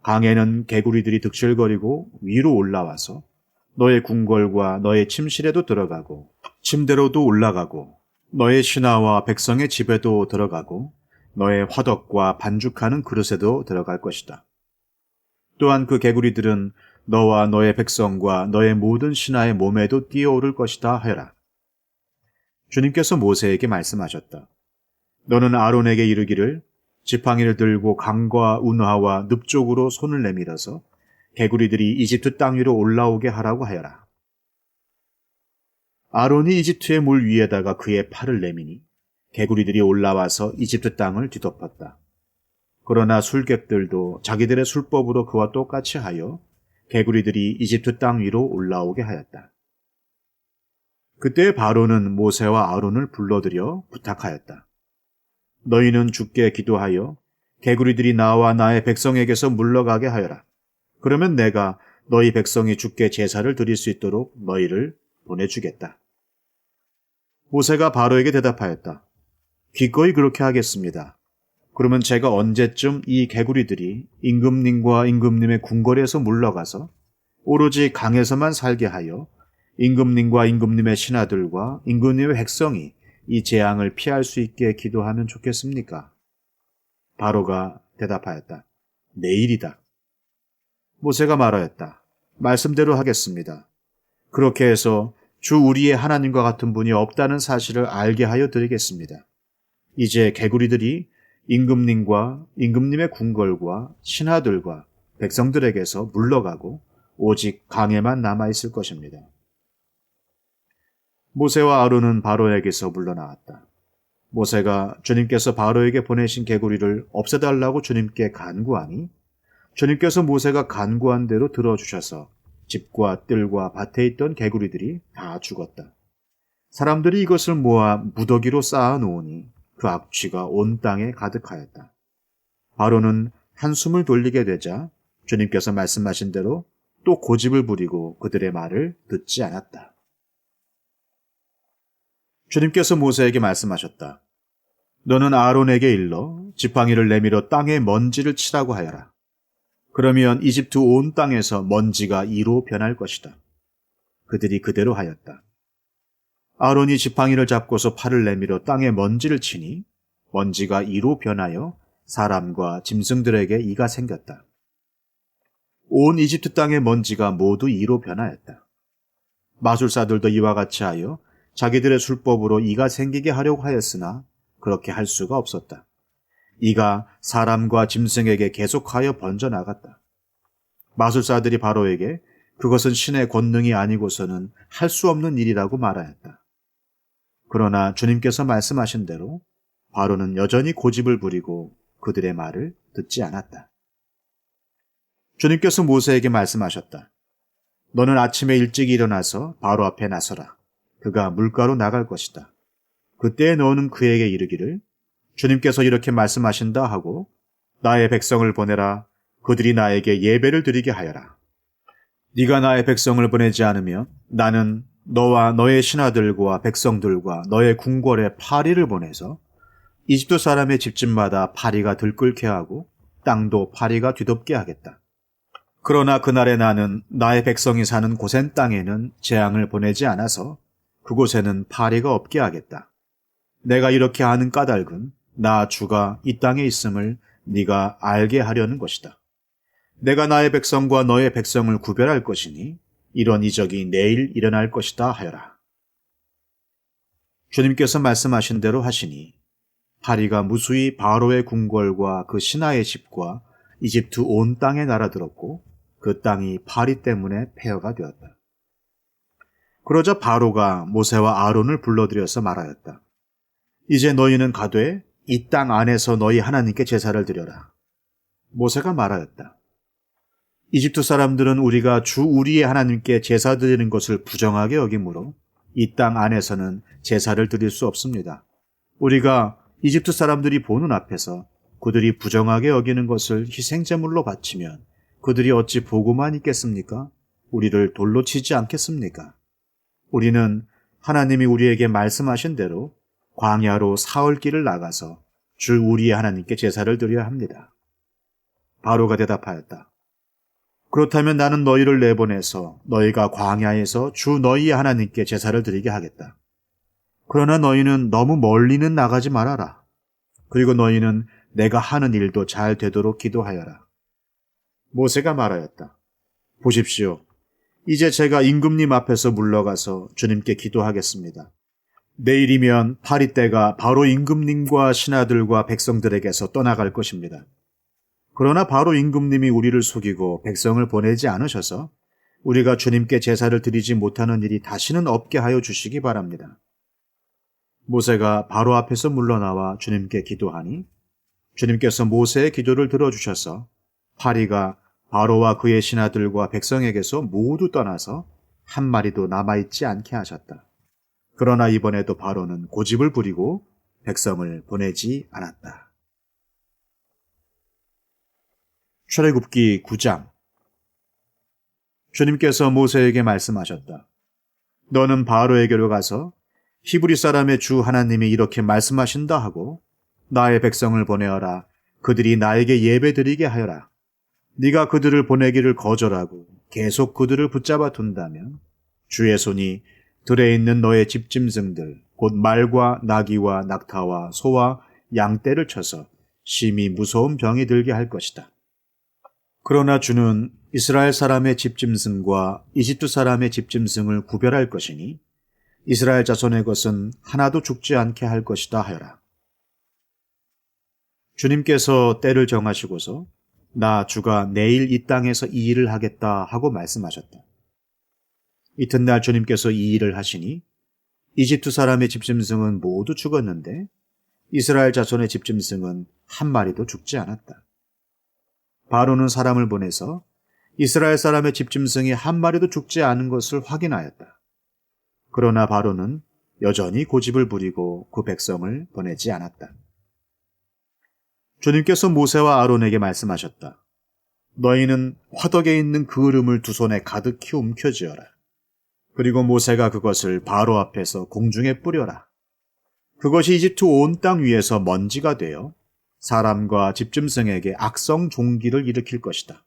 강에는 개구리들이 득실거리고 위로 올라와서 너의 궁궐과 너의 침실에도 들어가고 침대로도 올라가고 너의 신하와 백성의 집에도 들어가고 너의 화덕과 반죽하는 그릇에도 들어갈 것이다. 또한 그 개구리들은 너와 너의 백성과 너의 모든 신하의 몸에도 뛰어오를 것이다 하여라. 주님께서 모세에게 말씀하셨다. 너는 아론에게 이르기를 지팡이를 들고 강과 운하와 늪 쪽으로 손을 내밀어서 개구리들이 이집트 땅 위로 올라오게 하라고 하여라. 아론이 이집트의 물 위에다가 그의 팔을 내미니 개구리들이 올라와서 이집트 땅을 뒤덮었다. 그러나 술객들도 자기들의 술법으로 그와 똑같이 하여 개구리들이 이집트 땅 위로 올라오게 하였다. 그때 바로는 모세와 아론을 불러들여 부탁하였다. 너희는 주께 기도하여 개구리들이 나와 나의 백성에게서 물러가게 하여라. 그러면 내가 너희 백성이 주께 제사를 드릴 수 있도록 너희를 보내주겠다. 모세가 바로에게 대답하였다. 기꺼이 그렇게 하겠습니다. 그러면 제가 언제쯤 이 개구리들이 임금님과 임금님의 궁궐에서 물러가서 오로지 강에서만 살게 하여 임금님과 임금님의 신하들과 임금님의 백성이 이 재앙을 피할 수 있게 기도하면 좋겠습니까? 바로가 대답하였다. 내일이다. 모세가 말하였다. 말씀대로 하겠습니다. 그렇게 해서 주 우리의 하나님과 같은 분이 없다는 사실을 알게 하여 드리겠습니다. 이제 개구리들이 임금님과 임금님의 궁궐과 신하들과 백성들에게서 물러가고 오직 강에만 남아있을 것입니다. 모세와 아론은 바로에게서 물러나왔다. 모세가 주님께서 바로에게 보내신 개구리를 없애달라고 주님께 간구하니 주님께서 모세가 간구한 대로 들어주셔서 집과 뜰과 밭에 있던 개구리들이 다 죽었다. 사람들이 이것을 모아 무더기로 쌓아 놓으니 그 악취가 온 땅에 가득하였다. 바로는 한숨을 돌리게 되자 주님께서 말씀하신 대로 또 고집을 부리고 그들의 말을 듣지 않았다. 주님께서 모세에게 말씀하셨다. 너는 아론에게 일러 지팡이를 내밀어 땅에 먼지를 치라고 하여라. 그러면 이집트 온 땅에서 먼지가 이로 변할 것이다. 그들이 그대로 하였다. 아론이 지팡이를 잡고서 팔을 내밀어 땅에 먼지를 치니 먼지가 이로 변하여 사람과 짐승들에게 이가 생겼다. 온 이집트 땅의 먼지가 모두 이로 변하였다. 마술사들도 이와 같이 하여 자기들의 술법으로 이가 생기게 하려고 하였으나 그렇게 할 수가 없었다. 이가 사람과 짐승에게 계속하여 번져나갔다. 마술사들이 바로에게 그것은 신의 권능이 아니고서는 할 수 없는 일이라고 말하였다. 그러나 주님께서 말씀하신 대로 바로는 여전히 고집을 부리고 그들의 말을 듣지 않았다. 주님께서 모세에게 말씀하셨다. 너는 아침에 일찍 일어나서 바로 앞에 나서라. 그가 물가로 나갈 것이다. 그때 너는 그에게 이르기를 주님께서 이렇게 말씀하신다 하고 나의 백성을 보내라. 그들이 나에게 예배를 드리게 하여라. 네가 나의 백성을 보내지 않으면 나는 너와 너의 신하들과 백성들과 너의 궁궐에 파리를 보내서 이집트 사람의 집집마다 파리가 들끓게 하고 땅도 파리가 뒤덮게 하겠다. 그러나 그날에 나는 나의 백성이 사는 고센 땅에는 재앙을 보내지 않아서 그곳에는 파리가 없게 하겠다. 내가 이렇게 하는 까닭은 나 주가 이 땅에 있음을 네가 알게 하려는 것이다. 내가 나의 백성과 너의 백성을 구별할 것이니 이런 이적이 내일 일어날 것이다 하여라. 주님께서 말씀하신 대로 하시니 파리가 무수히 바로의 궁궐과 그 신하의 집과 이집트 온 땅에 날아들었고 그 땅이 파리 때문에 폐허가 되었다. 그러자 바로가 모세와 아론을 불러들여서 말하였다. 이제 너희는 가되 이 땅 안에서 너희 하나님께 제사를 드려라. 모세가 말하였다. 이집트 사람들은 우리가 주 우리의 하나님께 제사 드리는 것을 부정하게 여기므로 이 땅 안에서는 제사를 드릴 수 없습니다. 우리가 이집트 사람들이 보는 앞에서 그들이 부정하게 여기는 것을 희생제물로 바치면 그들이 어찌 보고만 있겠습니까? 우리를 돌로 치지 않겠습니까? 우리는 하나님이 우리에게 말씀하신 대로 광야로 사흘 길을 나가서 주 우리의 하나님께 제사를 드려야 합니다. 바로가 대답하였다. 그렇다면 나는 너희를 내보내서 너희가 광야에서 주 너희의 하나님께 제사를 드리게 하겠다. 그러나 너희는 너무 멀리는 나가지 말아라. 그리고 너희는 내가 하는 일도 잘 되도록 기도하여라. 모세가 말하였다. 보십시오. 이제 제가 임금님 앞에서 물러가서 주님께 기도하겠습니다. 내일이면 파리 때가 바로 임금님과 신하들과 백성들에게서 떠나갈 것입니다. 그러나 바로 임금님이 우리를 속이고 백성을 보내지 않으셔서 우리가 주님께 제사를 드리지 못하는 일이 다시는 없게 하여 주시기 바랍니다. 모세가 바로 앞에서 물러나와 주님께 기도하니 주님께서 모세의 기도를 들어주셔서 파리가 바로와 그의 신하들과 백성에게서 모두 떠나서 한 마리도 남아있지 않게 하셨다. 그러나 이번에도 바로는 고집을 부리고 백성을 보내지 않았다. 출애굽기 9장. 주님께서 모세에게 말씀하셨다. 너는 바로에게로 가서 히브리 사람의 주 하나님이 이렇게 말씀하신다 하고 나의 백성을 보내어라. 그들이 나에게 예배드리게 하여라. 네가 그들을 보내기를 거절하고 계속 그들을 붙잡아 둔다면 주의 손이 들에 있는 너의 집짐승들 곧 말과 나귀와 낙타와 소와 양떼를 쳐서 심히 무서운 병이 들게 할 것이다. 그러나 주는 이스라엘 사람의 집짐승과 이집트 사람의 집짐승을 구별할 것이니 이스라엘 자손의 것은 하나도 죽지 않게 할 것이다 하여라. 주님께서 때를 정하시고서 나 주가 내일 이 땅에서 이 일을 하겠다 하고 말씀하셨다. 이튿날 주님께서 이 일을 하시니 이집트 사람의 집짐승은 모두 죽었는데 이스라엘 자손의 집짐승은 한 마리도 죽지 않았다. 바로는 사람을 보내서 이스라엘 사람의 집짐승이 한 마리도 죽지 않은 것을 확인하였다. 그러나 바로는 여전히 고집을 부리고 그 백성을 보내지 않았다. 주님께서 모세와 아론에게 말씀하셨다. 너희는 화덕에 있는 그름을 두 손에 가득히 움켜쥐어라. 그리고 모세가 그것을 바로 앞에서 공중에 뿌려라. 그것이 이집트 온 땅 위에서 먼지가 되어 사람과 집짐승에게 악성 종기를 일으킬 것이다.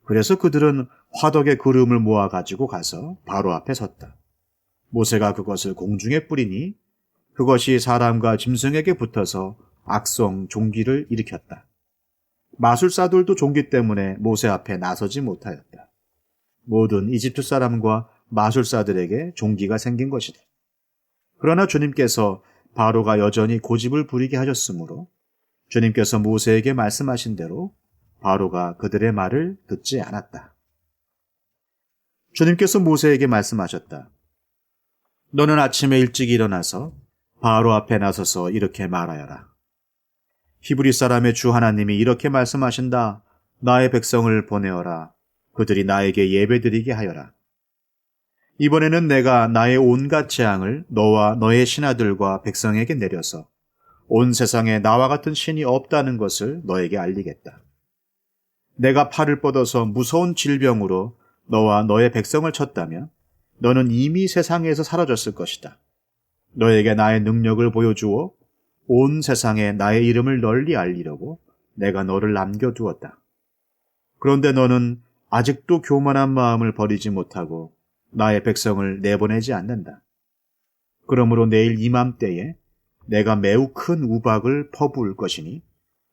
그래서 그들은 화덕의 그름을 모아가지고 가서 바로 앞에 섰다. 모세가 그것을 공중에 뿌리니 그것이 사람과 짐승에게 붙어서 악성 종기를 일으켰다. 마술사들도 종기 때문에 모세 앞에 나서지 못하였다. 모든 이집트 사람과 마술사들에게 종기가 생긴 것이다. 그러나 주님께서 바로가 여전히 고집을 부리게 하셨으므로 주님께서 모세에게 말씀하신 대로 바로가 그들의 말을 듣지 않았다. 주님께서 모세에게 말씀하셨다. 너는 아침에 일찍 일어나서 바로 앞에 나서서 이렇게 말하여라. 히브리 사람의 주 하나님이 이렇게 말씀하신다. 나의 백성을 보내어라. 그들이 나에게 예배드리게 하여라. 이번에는 내가 나의 온갖 재앙을 너와 너의 신하들과 백성에게 내려서 온 세상에 나와 같은 신이 없다는 것을 너에게 알리겠다. 내가 팔을 뻗어서 무서운 질병으로 너와 너의 백성을 쳤다면 너는 이미 세상에서 사라졌을 것이다. 너에게 나의 능력을 보여주어 온 세상에 나의 이름을 널리 알리려고 내가 너를 남겨두었다. 그런데 너는 아직도 교만한 마음을 버리지 못하고 나의 백성을 내보내지 않는다. 그러므로 내일 이맘때에 내가 매우 큰 우박을 퍼부을 것이니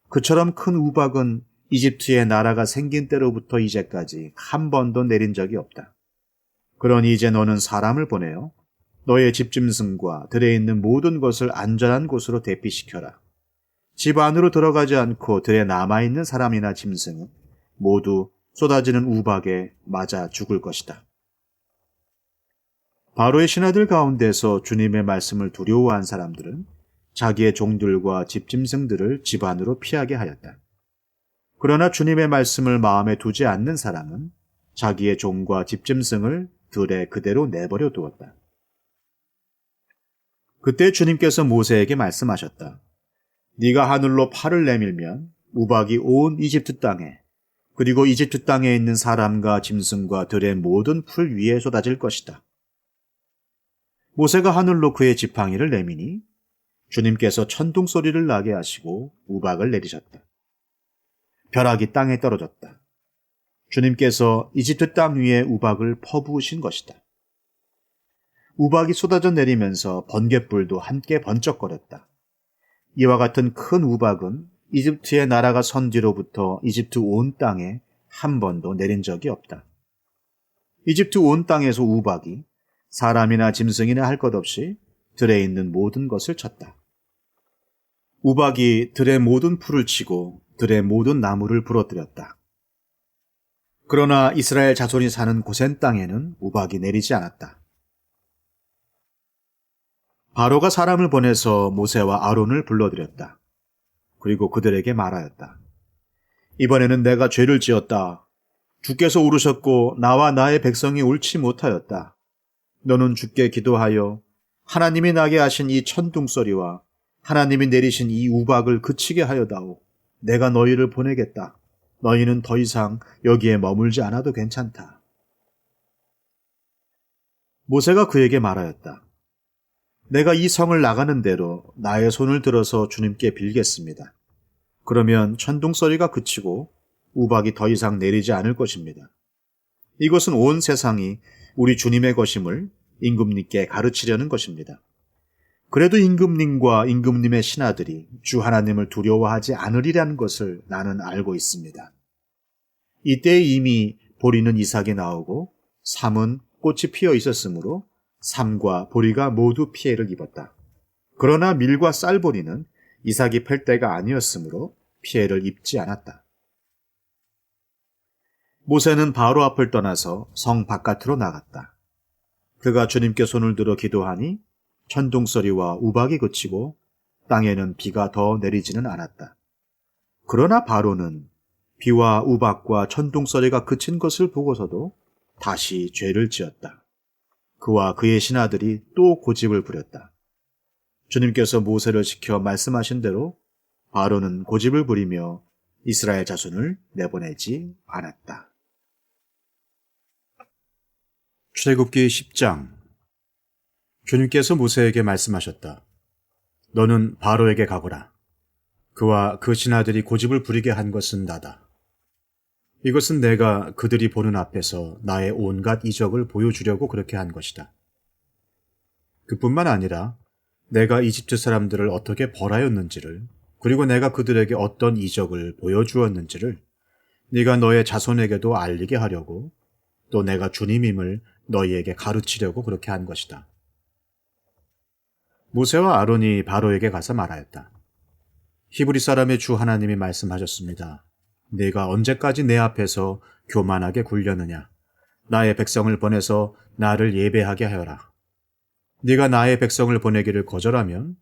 그처럼 큰 우박은 이집트의 나라가 생긴 때로부터 이제까지 한 번도 내린 적이 없다. 그러니 이제 너는 사람을 보내어 너의 집짐승과 들에 있는 모든 것을 안전한 곳으로 대피시켜라. 집 안으로 들어가지 않고 들에 남아있는 사람이나 짐승은 모두 쏟아지는 우박에 맞아 죽을 것이다. 바로의 신하들 가운데서 주님의 말씀을 두려워한 사람들은 자기의 종들과 집짐승들을 집 안으로 피하게 하였다. 그러나 주님의 말씀을 마음에 두지 않는 사람은 자기의 종과 집짐승을 들에 그대로 내버려 두었다. 그때 주님께서 모세에게 말씀하셨다. 네가 하늘로 팔을 내밀면 우박이 온 이집트 땅에 그리고 이집트 땅에 있는 사람과 짐승과 들의 모든 풀 위에 쏟아질 것이다. 모세가 하늘로 그의 지팡이를 내미니 주님께서 천둥 소리를 나게 하시고 우박을 내리셨다. 벼락이 땅에 떨어졌다. 주님께서 이집트 땅 위에 우박을 퍼부으신 것이다. 우박이 쏟아져 내리면서 번갯불도 함께 번쩍거렸다. 이와 같은 큰 우박은 이집트의 나라가 선 뒤로부터 이집트 온 땅에 한 번도 내린 적이 없다. 이집트 온 땅에서 우박이 사람이나 짐승이나 할 것 없이 들에 있는 모든 것을 쳤다. 우박이 들의 모든 풀을 치고 들의 모든 나무를 부러뜨렸다. 그러나 이스라엘 자손이 사는 고센 땅에는 우박이 내리지 않았다. 바로가 사람을 보내서 모세와 아론을 불러들였다. 그리고 그들에게 말하였다. 이번에는 내가 죄를 지었다. 주께서 울으셨고 나와 나의 백성이 옳지 못하였다. 너는 주께 기도하여 하나님이 나게 하신 이 천둥소리와 하나님이 내리신 이 우박을 그치게 하여다오. 내가 너희를 보내겠다. 너희는 더 이상 여기에 머물지 않아도 괜찮다. 모세가 그에게 말하였다. 내가 이 성을 나가는 대로 나의 손을 들어서 주님께 빌겠습니다. 그러면 천둥소리가 그치고 우박이 더 이상 내리지 않을 것입니다. 이것은 온 세상이 우리 주님의 것임을 임금님께 가르치려는 것입니다. 그래도 임금님과 임금님의 신하들이 주 하나님을 두려워하지 않으리라는 것을 나는 알고 있습니다. 이때 이미 보리는 이삭이 나오고 삼은 꽃이 피어 있었으므로 삼과 보리가 모두 피해를 입었다. 그러나 밀과 쌀보리는 이삭이 펼 때가 아니었으므로 피해를 입지 않았다. 모세는 바로 앞을 떠나서 성 바깥으로 나갔다. 그가 주님께 손을 들어 기도하니 천둥소리와 우박이 그치고 땅에는 비가 더 내리지는 않았다. 그러나 바로는 비와 우박과 천둥소리가 그친 것을 보고서도 다시 죄를 지었다. 그와 그의 신하들이 또 고집을 부렸다. 주님께서 모세를 시켜 말씀하신 대로 바로는 고집을 부리며 이스라엘 자손을 내보내지 않았다. 출애굽기 10장. 주님께서 모세에게 말씀하셨다. 너는 바로에게 가거라. 그와 그 신하들이 고집을 부리게 한 것은 나다. 이것은 내가 그들이 보는 앞에서 나의 온갖 이적을 보여주려고 그렇게 한 것이다. 그뿐만 아니라 내가 이집트 사람들을 어떻게 벌하였는지를, 그리고 내가 그들에게 어떤 이적을 보여주었는지를 네가 너의 자손에게도 알리게 하려고, 또 내가 주님임을 너희에게 가르치려고 그렇게 한 것이다. 모세와 아론이 바로에게 가서 말하였다. 히브리 사람의 주 하나님이 말씀하셨습니다. 네가 언제까지 내 앞에서 교만하게 굴려느냐? 나의 백성을 보내서 나를 예배하게 하여라. 네가 나의 백성을 보내기를 거절하면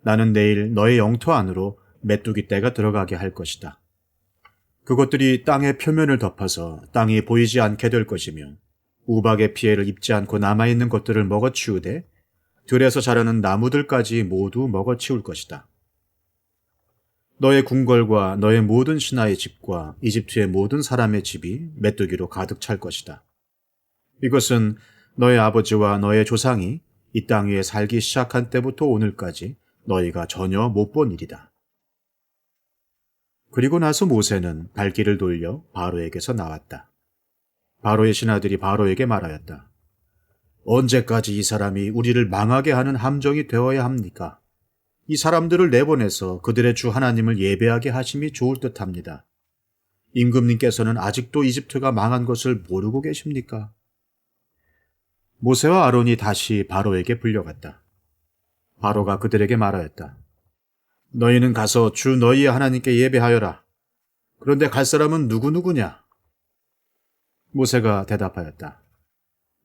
나는 내일 너의 영토 안으로 메뚜기 떼가 들어가게 할 것이다. 그것들이 땅의 표면을 덮어서 땅이 보이지 않게 될 것이며 우박의 피해를 입지 않고 남아있는 것들을 먹어치우되 들에서 자라는 나무들까지 모두 먹어치울 것이다. 너의 궁궐과 너의 모든 신하의 집과 이집트의 모든 사람의 집이 메뚜기로 가득 찰 것이다. 이것은 너의 아버지와 너의 조상이 이 땅 위에 살기 시작한 때부터 오늘까지 너희가 전혀 못 본 일이다. 그리고 나서 모세는 발길을 돌려 바로에게서 나왔다. 바로의 신하들이 바로에게 말하였다. 언제까지 이 사람이 우리를 망하게 하는 함정이 되어야 합니까? 이 사람들을 내보내서 그들의 주 하나님을 예배하게 하심이 좋을 듯합니다. 임금님께서는 아직도 이집트가 망한 것을 모르고 계십니까? 모세와 아론이 다시 바로에게 불려갔다. 바로가 그들에게 말하였다. 너희는 가서 주 너희의 하나님께 예배하여라. 그런데 갈 사람은 누구냐? 모세가 대답하였다.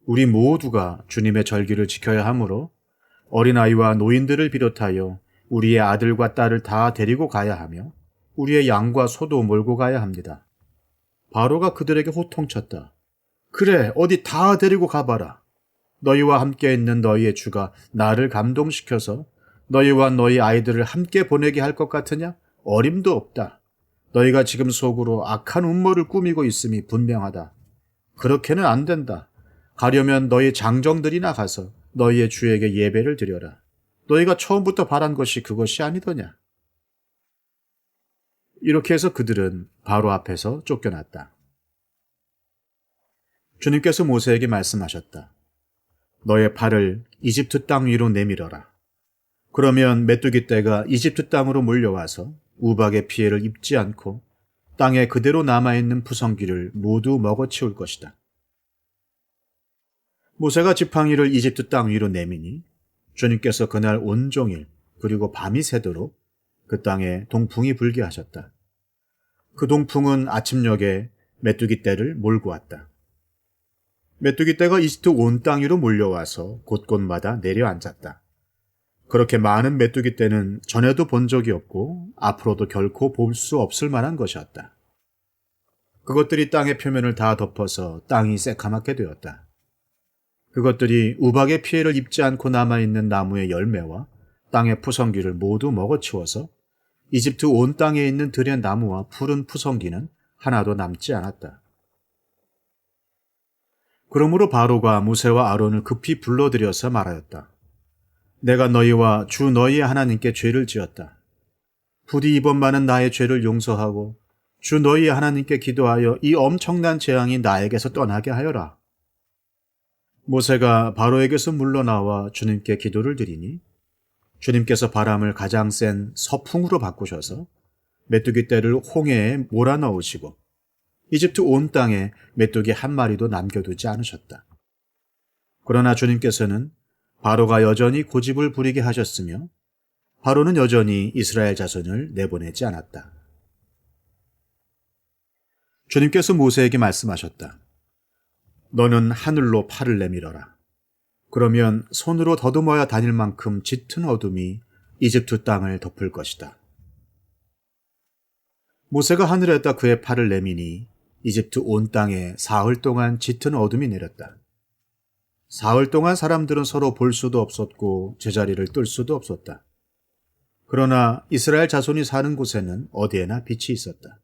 우리 모두가 주님의 절기를 지켜야 하므로 어린아이와 노인들을 비롯하여 우리의 아들과 딸을 다 데리고 가야 하며 우리의 양과 소도 몰고 가야 합니다. 바로가 그들에게 호통쳤다. 그래, 어디 다 데리고 가봐라. 너희와 함께 있는 너희의 주가 나를 감동시켜서 너희와 너희 아이들을 함께 보내게 할 것 같으냐? 어림도 없다. 너희가 지금 속으로 악한 음모를 꾸미고 있음이 분명하다. 그렇게는 안 된다. 가려면 너희 장정들이나 가서 너희의 주에게 예배를 드려라. 너희가 처음부터 바란 것이 그것이 아니더냐. 이렇게 해서 그들은 바로 앞에서 쫓겨났다. 주님께서 모세에게 말씀하셨다. 너의 팔을 이집트 땅 위로 내밀어라. 그러면 메뚜기 떼가 이집트 땅으로 몰려와서 우박의 피해를 입지 않고 땅에 그대로 남아있는 푸성귀를 모두 먹어치울 것이다. 모세가 지팡이를 이집트 땅 위로 내미니 주님께서 그날 온종일 그리고 밤이 새도록 그 땅에 동풍이 불게 하셨다. 그 동풍은 아침녘에 메뚜기 떼를 몰고 왔다. 메뚜기 떼가 이집트 온 땅 위로 몰려와서 곳곳마다 내려앉았다. 그렇게 많은 메뚜기 떼는 전에도 본 적이 없고 앞으로도 결코 볼 수 없을 만한 것이었다. 그것들이 땅의 표면을 다 덮어서 땅이 새카맣게 되었다. 그것들이 우박의 피해를 입지 않고 남아있는 나무의 열매와 땅의 푸성귀를 모두 먹어치워서 이집트 온 땅에 있는 들의 나무와 푸른 푸성귀는 하나도 남지 않았다. 그러므로 바로가 모세와 아론을 급히 불러들여서 말하였다. 내가 너희와 주 너희의 하나님께 죄를 지었다. 부디 이번만은 나의 죄를 용서하고 주 너희의 하나님께 기도하여 이 엄청난 재앙이 나에게서 떠나게 하여라. 모세가 바로에게서 물러나와 주님께 기도를 드리니 주님께서 바람을 가장 센 서풍으로 바꾸셔서 메뚜기 떼를 홍해에 몰아넣으시고 이집트 온 땅에 메뚜기 한 마리도 남겨두지 않으셨다. 그러나 주님께서는 바로가 여전히 고집을 부리게 하셨으며 바로는 여전히 이스라엘 자손을 내보내지 않았다. 주님께서 모세에게 말씀하셨다. 너는 하늘로 팔을 내밀어라. 그러면 손으로 더듬어야 다닐 만큼 짙은 어둠이 이집트 땅을 덮을 것이다. 모세가 하늘에다 그의 팔을 내미니 이집트 온 땅에 사흘 동안 짙은 어둠이 내렸다. 사흘 동안 사람들은 서로 볼 수도 없었고 제자리를 뜰 수도 없었다. 그러나 이스라엘 자손이 사는 곳에는 어디에나 빛이 있었다.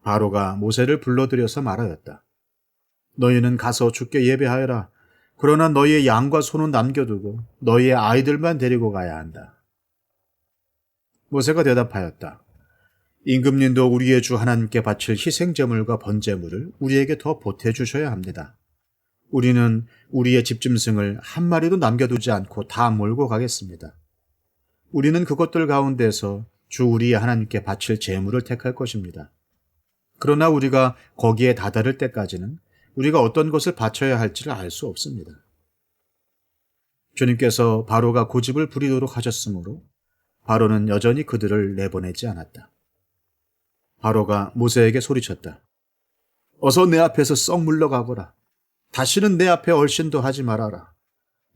바로가 모세를 불러들여서 말하였다. 너희는 가서 주께 예배하여라. 그러나 너희의 양과 소는 남겨두고 너희의 아이들만 데리고 가야 한다. 모세가 대답하였다. 임금님도 우리의 주 하나님께 바칠 희생제물과 번제물을 우리에게 더 보태주셔야 합니다. 우리는 우리의 집짐승을 한 마리도 남겨두지 않고 다 몰고 가겠습니다. 우리는 그것들 가운데서 주 우리의 하나님께 바칠 제물을 택할 것입니다. 그러나 우리가 거기에 다다를 때까지는 우리가 어떤 것을 바쳐야 할지를 알 수 없습니다. 주님께서 바로가 고집을 부리도록 하셨으므로 바로는 여전히 그들을 내보내지 않았다. 바로가 모세에게 소리쳤다. 어서 내 앞에서 썩 물러가거라. 다시는 내 앞에 얼씬도 하지 말아라.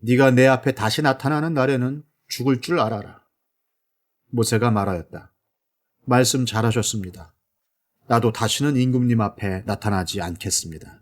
네가 내 앞에 다시 나타나는 날에는 죽을 줄 알아라. 모세가 말하였다. 말씀 잘하셨습니다. 나도 다시는 임금님 앞에 나타나지 않겠습니다.